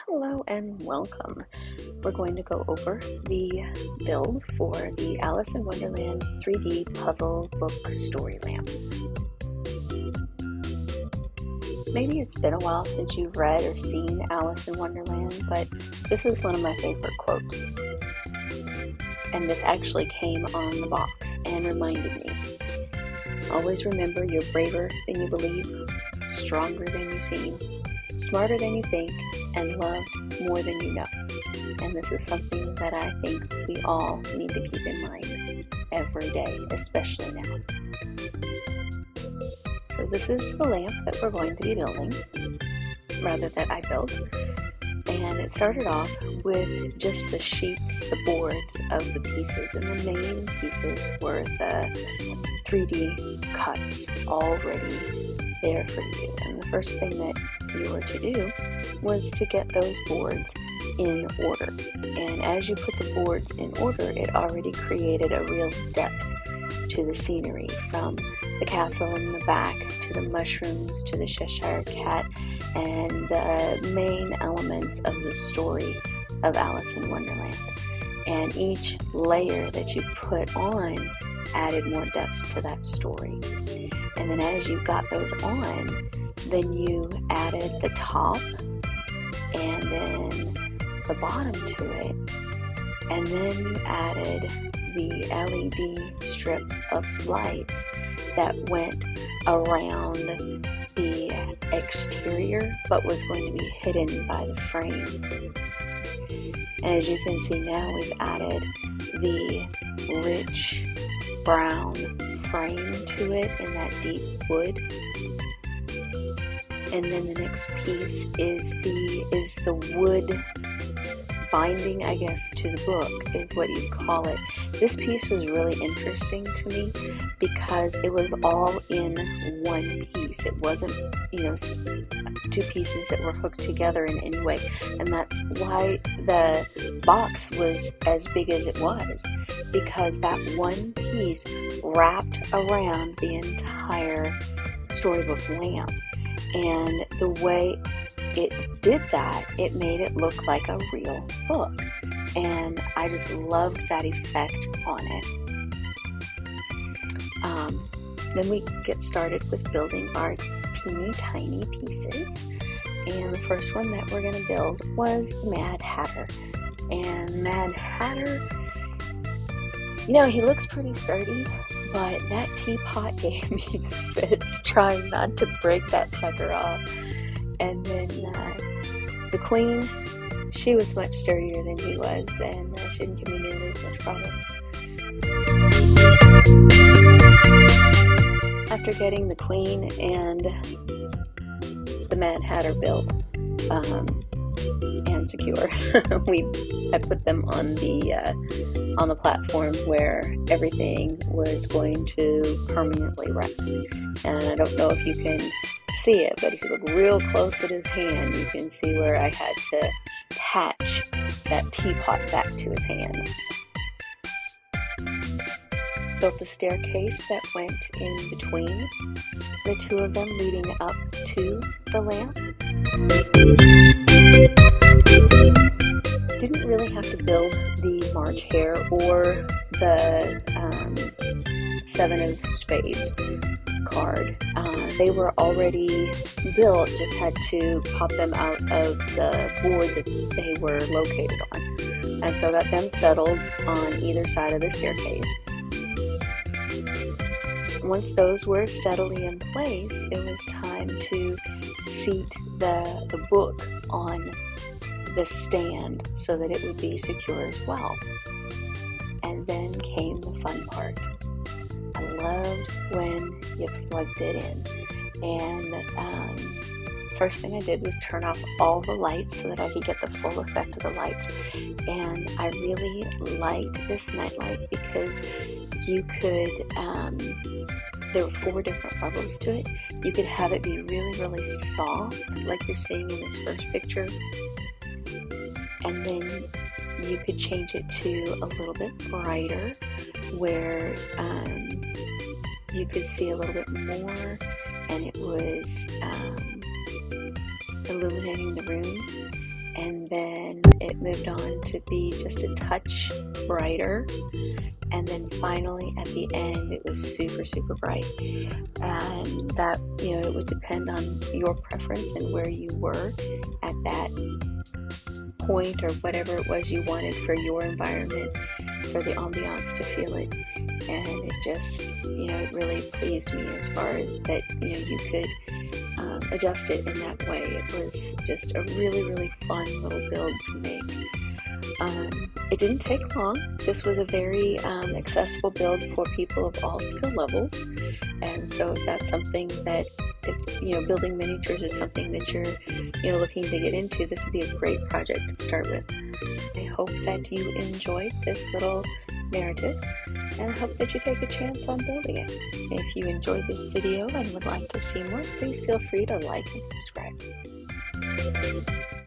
Hello and welcome. We're going to go over the build for the Alice in Wonderland 3D puzzle book story lamp. Maybe it's been a while since you've read or seen Alice in Wonderland, but this is one of my favorite quotes. And this actually came on the box and reminded me. Always remember, you're braver than you believe, stronger than you seem, smarter than you think, and loved more than you know. And this is something that I think we all need to keep in mind every day, especially now. So this is the lamp that we're going to be building, rather that I built. And it started off with just the sheets, the boards of the pieces, and the main pieces were the 3D cuts already there for you. And the first thing that you were to do was to get those boards in order. And as you put the boards in order, it already created a real depth to the scenery, from the castle in the back to the mushrooms to the Cheshire Cat and the main elements of the story of Alice in Wonderland. And each layer that you put on added more depth to that story. And then as you got those on, then you added the top and then the bottom to it, and then you added the LED strip of lights that went around the exterior but was going to be hidden by the frame. And as you can see now, we've added the rich brown frame to it in that deep wood. And then the next piece is the wood binding, I guess, to the book is what you'd call it. This piece was really interesting to me because it was all in one piece. It wasn't, two pieces that were hooked together in any way. And that's why the box was as big as it was, because that one piece wrapped around the entire Storybook lamp. And the way it did that, it made it look like a real book. And I just loved that effect on it. Then we get started with building our teeny tiny pieces. And the first one that we're going to build was the Mad Hatter. And Mad Hatter, he looks pretty sturdy, but that teapot gave me the fits trying not to break that sucker off. And then the Queen, she was much sturdier than he was, and she didn't give me nearly as much problems. After getting the Queen and the Mad Hatter built and secure, I put them on the platform where everything was going to permanently rest. And I don't know if you can see it, but if you look real close at his hand, you can see where I had to attach that teapot back to his hand. Built the staircase that went in between the two of them, leading up to the lamp. Didn't really have to build the March Hare or the Seven of Spades card. They were already built, just had to pop them out of the board that they were located on. And so got them settled on either side of the staircase. Once those were steadily in place, it was time to seat the book on the stand so that it would be secure as well. And then came the fun part. I loved when you plugged it in. And first thing I did was turn off all the lights so that I could get the full effect of the lights. And I really liked this nightlight because you could, there were 4 different levels to it. You could have it be really, really soft, like you're seeing in this first picture. And then you could change it to a little bit brighter, where you could see a little bit more, and it was illuminating the room. and then it moved on to be just a touch brighter, and then finally at the end it was super, super bright. And that, it would depend on your preference and where you were at that point, or whatever it was you wanted for your environment, for the ambiance to feel it. And it just, it really pleased me as far as that, you could adjust it in that way. It was just a really, really fun little build to make. It didn't take long. This was a very accessible build for people of all skill levels. And so if that's something that, if building miniatures is something that you're looking to get into, this would be a great project to start with. I hope that you enjoyed this little narrative, and I hope that you take a chance on building it. If you enjoyed this video and would like to see more, please feel free to like and subscribe.